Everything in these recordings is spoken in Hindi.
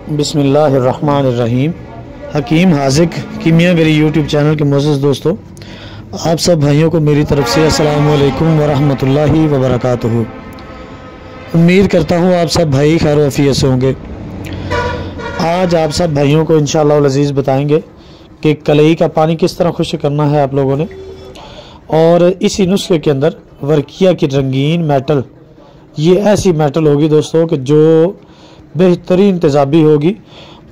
बिस्मिल्लाहिर्रहमानिर्रहीम। हकीम हाजिक कीमियागरी यूट्यूब चैनल के मोअज़्ज़ज़ दोस्तों, आप सब भाइयों को मेरी तरफ़ से अस्सलामु अलैकुम वरहमतुल्लाहि वबरकातुहू। उम्मीद करता हूँ आप सब भाई खैर वफ़ियत से होंगे। आज आप सब भाइयों को इंशाअल्लाह अज़ीज़ बताएंगे कि कलई का पानी किस तरह खुश्क करना है आप लोगों ने। और इसी नुस्खे के अंदर वर्किया की रंगीन मेटल, ये ऐसी मेटल होगी दोस्तों कि जो बेहतरीन तेज़ाबी होगी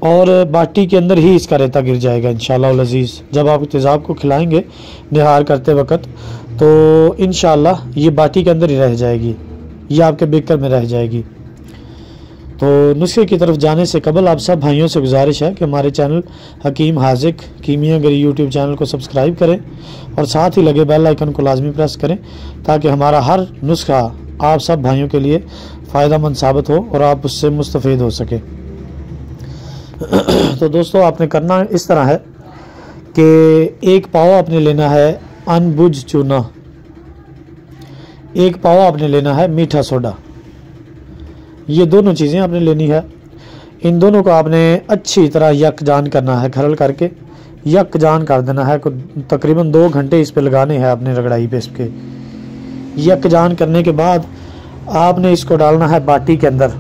और बाटी के अंदर ही इसका रेता गिर जाएगा इंशाअल्लाह अज़ीज़। जब आप तेज़ाब को खिलाएंगे निहार करते वक्त तो इंशाअल्लाह ये बाटी के अंदर ही रह जाएगी, ये आपके बेकर में रह जाएगी। तो नुस्खे की तरफ जाने से कबल आप सब भाइयों से गुजारिश है कि हमारे चैनल हकीम हाजिक कीमियागरी यूट्यूब चैनल को सब्सक्राइब करें और साथ ही लगे बेल आइकन को लाजमी प्रेस करें ताकि हमारा हर नुस्खा आप सब भाइयों के लिए फ़ायदेमंद साबित हो और आप उससे मुस्तफ़ीद हो सके। तो दोस्तों आपने करना इस तरह है कि एक पाव आपने लेना है अनबुझ चूना, एक पाव आपने लेना है मीठा सोडा। ये दोनों चीज़ें आपने लेनी है। इन दोनों को आपने अच्छी तरह यकजान करना है, खरल करके यकजान कर देना है। तकरीबन 2 घंटे इस पे लगाने हैं आपने रगड़ाई पे इसके। यकजान करने के बाद आपने इसको डालना है बाटी के अंदर,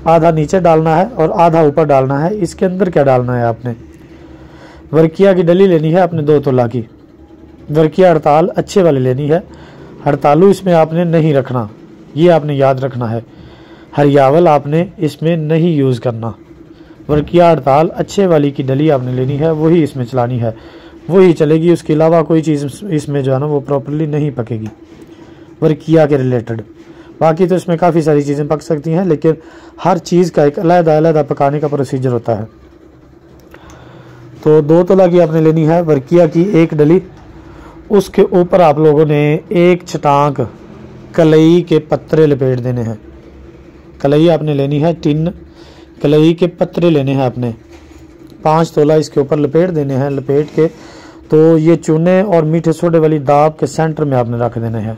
आधा नीचे डालना है और आधा ऊपर डालना है। इसके अंदर क्या डालना है आपने, वर्किया की डली लेनी है आपने 2 तोला की। वर्किया हड़ताल अच्छे वाली लेनी है, हड़तालू इसमें आपने नहीं रखना, ये आपने याद रखना है। हरियावल आपने इसमें नहीं यूज़ करना। वर्किया हड़ताल अच्छे वाली की डली आपने लेनी है, वही इसमें चलानी है, वही चलेगी। उसके अलावा कोई चीज़ इसमें जो है ना वो प्रॉपर्ली नहीं पकेगी वर्किया के रिलेटेड। बाकी तो इसमें काफ़ी सारी चीज़ें पक सकती हैं, लेकिन हर चीज़ का एक अलग-अलग पकाने का प्रोसीजर होता है। तो 2 तोला की आपने लेनी है वर्किया की एक डली। उसके ऊपर आप लोगों ने एक छटांक कलई के पत्रे लपेट देने हैं। कलई आपने लेनी है 3 कलई के पत्रे लेने हैं आपने, 5 तोला इसके ऊपर लपेट देने हैं। लपेट के तो ये चूने और मीठे सोडे वाली दाब के सेंटर में आपने रख देने हैं,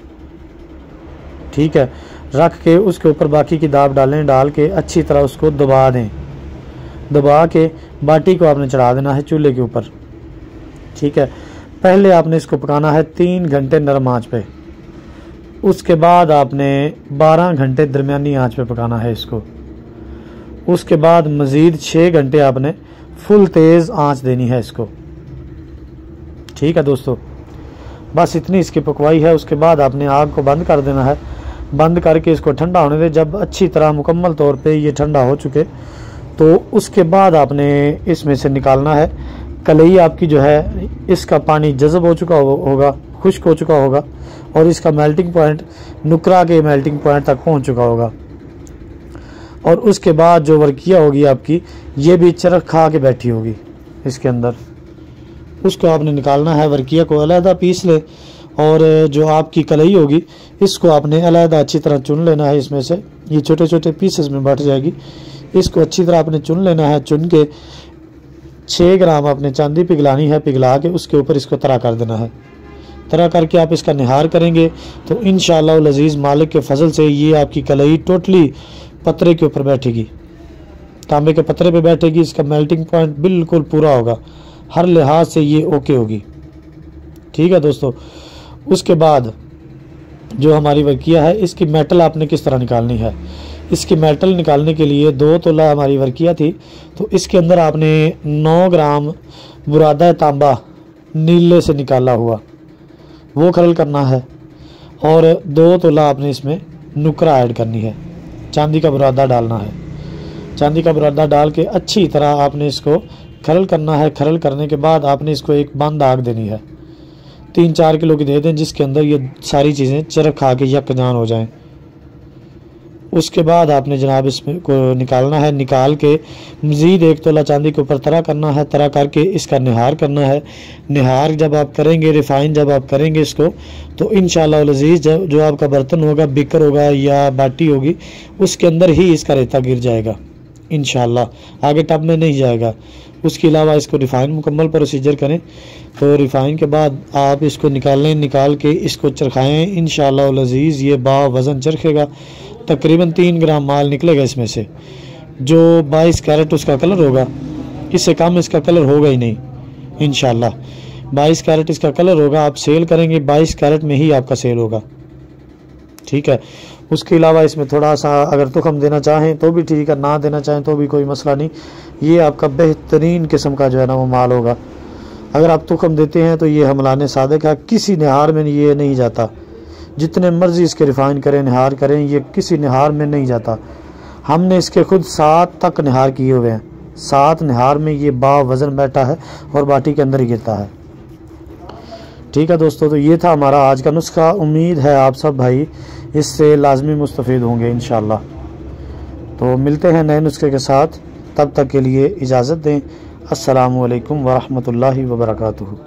ठीक है। रख के उसके ऊपर बाकी की दाब डालें, डाल के अच्छी तरह उसको दबा दें। दबा के बाटी को आपने चढ़ा देना है चूल्हे के ऊपर, ठीक है। पहले आपने इसको पकाना है 3 घंटे नरम आंच पे, उसके बाद आपने 12 घंटे दरमियानी आंच पे पकाना है इसको। उसके बाद मज़ीद 6 घंटे आपने फुल तेज़ आंच देनी है इसको, ठीक है दोस्तों। बस इतनी इसकी पकवाई है। उसके बाद आपने आग को बंद कर देना है, बंद करके इसको ठंडा होने दे। जब अच्छी तरह मुकम्मल तौर पे ये ठंडा हो चुके तो उसके बाद आपने इसमें से निकालना है। कलई आपकी जो है इसका पानी जज़ब हो चुका होगा, खुश्क हो चुका होगा और इसका मेल्टिंग पॉइंट नुकरा के मेल्टिंग पॉइंट तक पहुंच चुका होगा। और उसके बाद जो वर्किया होगी आपकी, ये भी चरख खा के बैठी होगी इसके अंदर। उसको आपने निकालना है, वर्किया को अलहदा पीस ले और जो आपकी कलई होगी इसको आपने अलहदा अच्छी तरह चुन लेना है। इसमें से ये छोटे छोटे पीसेस में बट जाएगी, इसको अच्छी तरह आपने चुन लेना है। चुन के 6 ग्राम आपने चांदी पिघलानी है, पिघला के उसके ऊपर इसको तरा कर देना है। तरा करके आप इसका निहार करेंगे तो इंशाअल्लाह अज़ीज़ मालिक के फजल से ये आपकी कलई टोटली पतरे के ऊपर बैठेगी, तांबे के पतरे पे बैठेगी। इसका मेल्टिंग पॉइंट बिल्कुल पूरा होगा, हर लिहाज से ये ओके होगी, ठीक है दोस्तों। उसके बाद जो हमारी वर्किया है इसकी मेटल आपने किस तरह निकालनी है। इसकी मेटल निकालने के लिए 2 तोला हमारी वर्किया थी, तो इसके अंदर आपने 9 ग्राम बुरादा तांबा नीले से निकाला हुआ वो खरल करना है और 2 तोला आपने इसमें नुकरा ऐड करनी है, चांदी का बुरादा डालना है। चांदी का बुरादा डाल के अच्छी तरह आपने इसको खरल करना है। खरल करने के बाद आपने इसको एक बंद आग देनी है, 3-4 किलो की दे दें, जिसके अंदर ये सारी चीज़ें चरख खा के यकजान हो जाएं। उसके बाद आपने जनाब इसमें को निकालना है। निकाल के मज़ीद 1 तोला चांदी के ऊपर तरा करना है। तरा करके इसका निहार करना है। निहार जब आप करेंगे, रिफ़ाइन जब आप करेंगे इसको, तो इंशाअल्लाह अज़ीज़ जो आपका बर्तन होगा, बिकर होगा या बाटी होगी, उसके अंदर ही इसका रेता गिर जाएगा इंशाअल्लाह, आगे टब में नहीं जाएगा। उसके अलावा इसको रिफ़ाइन मुकम्मल प्रोसीजर करें। तो रिफ़ाइन के बाद आप इसको निकालें, निकाल के इसको चरखाएँ। इंशाअल्लाह अज़ीज़ ये बा वज़न चरखेगा, तकरीबन 3 ग्राम माल निकलेगा इसमें से। जो 22 कैरेट उसका कलर होगा, इससे कम इसका कलर होगा ही नहीं इंशाल्लाह। 22 कैरेट इसका कलर होगा, आप सेल करेंगे 22 कैरेट में ही आपका सेल होगा, ठीक है। उसके अलावा इसमें थोड़ा सा अगर तुखम देना चाहें तो भी ठीक है, ना देना चाहें तो भी कोई मसला नहीं। ये आपका बेहतरीन किस्म का जो है ना वो माल होगा। अगर आप तुखम देते हैं तो ये हमलाने सादिक है, किसी निहार में ये नहीं जाता। जितने मर्जी इसके रिफाइन करें, निहार करें, ये किसी निहार में नहीं जाता। हमने इसके खुद 7 तक निहार किए हुए हैं, 7 निहार में ये वज़न बैठा है और बाटी के अंदर ही गिरता है, ठीक है दोस्तों। तो ये था हमारा आज का नुस्खा। उम्मीद है आप सब भाई इससे लाजमी मुस्तफ़ीद होंगे इंशाल्लाह। तो मिलते हैं नए नुस्खे के साथ, तब तक के लिए इजाज़त दें। अस्सलामु अलैकुम वरहमतुल्लाहि वबरकातुहू।